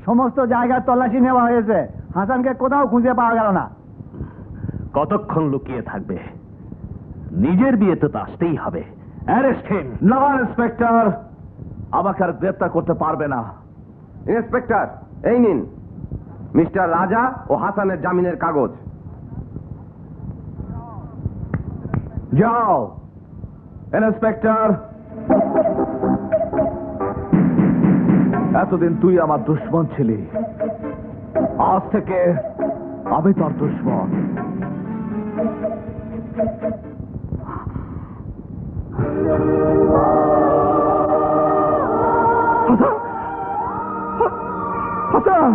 সমস্ত জায়গার তল্লাশি নেওয়া হয়েছে, হাসানকে কোথাও খুঁজে পাওয়া গেল না। কতক্ষণ লুকিয়ে থাকবে? নিজের বিয়েতে তো আসতেই হবে। Arrest him. না ইন্সপেক্টর, আমাকে আর গ্রেপ্তার করতে পারবে না। ইন্সপেক্টর, এই নিন মিস্টার রাজা ও হাসানের জামিনের কাগজ। যাও ইন্সপেক্টর। এতদিন তুই আমার দুশ্মন ছিলি, আজ থেকে আমি তোর দুশ্মন। হাসান,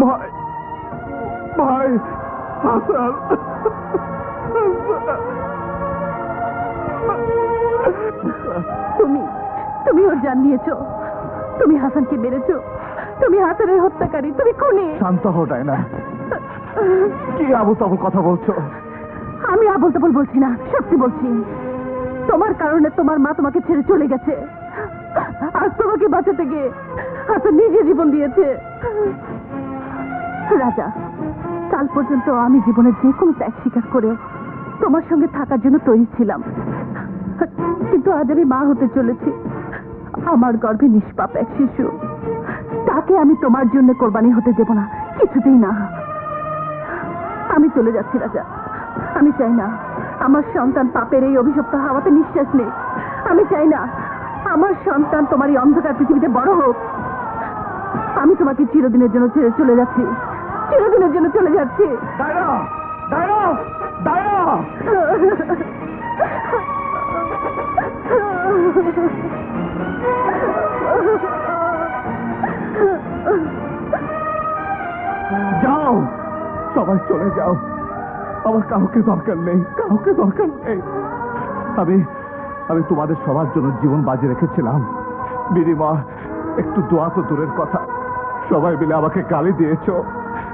ভাই ভাই হাসান, তুমি তুমি ওর জান নিয়েছো, তুমি হাসানকে মেরেছো, তুমি হাসানের হত্যাকারী, তুমি খুনি। শান্ত হও ডাইনা, কি আবল তাবল কথা বলছো? আমি আবল তাবল বলছি না, সত্যি বলছি। তোমার কারণে তোমার মা তোমাকে ছেড়ে চলে গেছে, আজ তোমাকে বাঁচাতে গিয়ে হাসান নিজে জীবন দিয়েছে। রাজা, কাল পর্যন্ত আমি জীবনের যে কোনো ত্যাগ স্বীকার করে তোমার সঙ্গে থাকার জন্য তৈরি ছিলাম, কিন্তু আজ আমি মা হতে চলেছি। আমার গর্ভে নিষ্পাপ এক শিশু, তাকে আমি তোমার জন্য কোরবানি হতে দেব না, কিছুতেই না। আমি চলে যাচ্ছি রাজা, আমি চাই না আমার সন্তান পাপের এই অভিশপ্ত হাওয়াতে নিঃশ্বাস নেই। আমি চাই না আমার সন্তান তোমার এই অন্ধকার পৃথিবীতে বড় হোক। আমি তোমাকে চিরদিনের জন্য ছেড়ে চলে যাচ্ছি, চিরদিনের জন্য চলে যাচ্ছি। Dyna, Dyna, Dyna! যাও, সবাই চলে যাও, আমার কাউকে দরকার নেই, কাউকে দরকার নেই। আমি তোমাদের সবার জন্য জীবন বাজি রেখেছিলাম, বিনিময় একটু দোয়া তো দূরের কথা, সবাই মিলে আমাকে গালি দিয়েছো,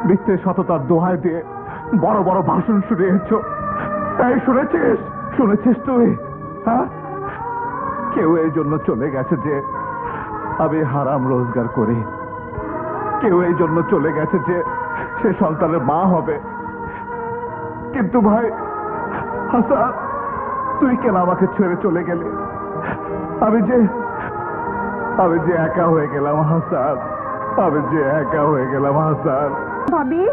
মিথ্যে সততার দোহাই দিয়ে বড় বড় ভাষণ শুনিয়েছো। এই শুনেছিস, শুনেছিস তুই? হ্যাঁ, কেউ এই জন্য চলে গেছে যে আমি হারাম রোজগার করি, কেউ এই জন্য চলে গেছে যে সে সন্তানের মা হবে। কিন্তু ভাই হাসান, তুই কেন আমাকে ছেড়ে চলে গেলি? আমি যে একা হয়ে গেলাম হাসান, আমি যে একা হয়ে গেলাম হাসান। ভাবি,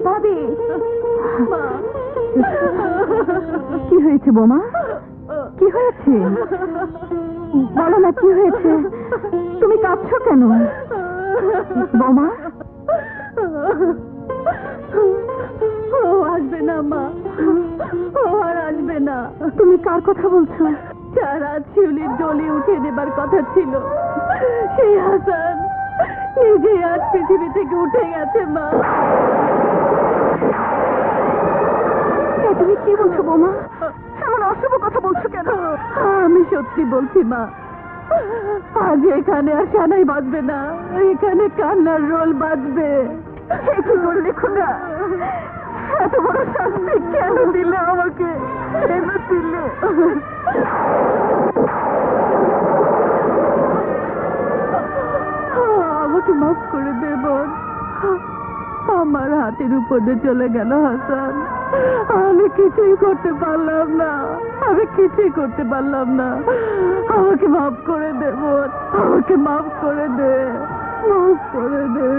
ভাবি, কি হয়েছে বোমা? কি হয়েছে বলো না, কি হয়েছে? তুমি কাঁদছো কেন বোমা? ও আসবে না মা, ও আর আসবে না। তুমি কার কথা বলছো? যারা শিউলির ডলি উঠে দেবার কথা ছিল, সেই হাসান নিজে আজ পৃথিবী থেকে উঠে গেছে মা। তুমি কি বলছো বোমা? এমন অশুভ কথা বলছো কেন? আমি সত্যি বলছি মা, আজ এখানে আর সানাই বাজবে না, এখানে কান্নার রোল বাজবে। কি করলে খোদা, এত বড় শাস্তি কেন দিলে আমাকে? কেন দিলে? আমাকে মাফ করে দে বোন, আমার হাতের উপর দিয়ে চলে গেল হাসান, আমি কিছুই করতে পারলাম না, আমি কিছুই করতে পারলাম না। আমাকে মাফ করে দে বোন, আমাকে মাফ করে দে, মাফ করে দে।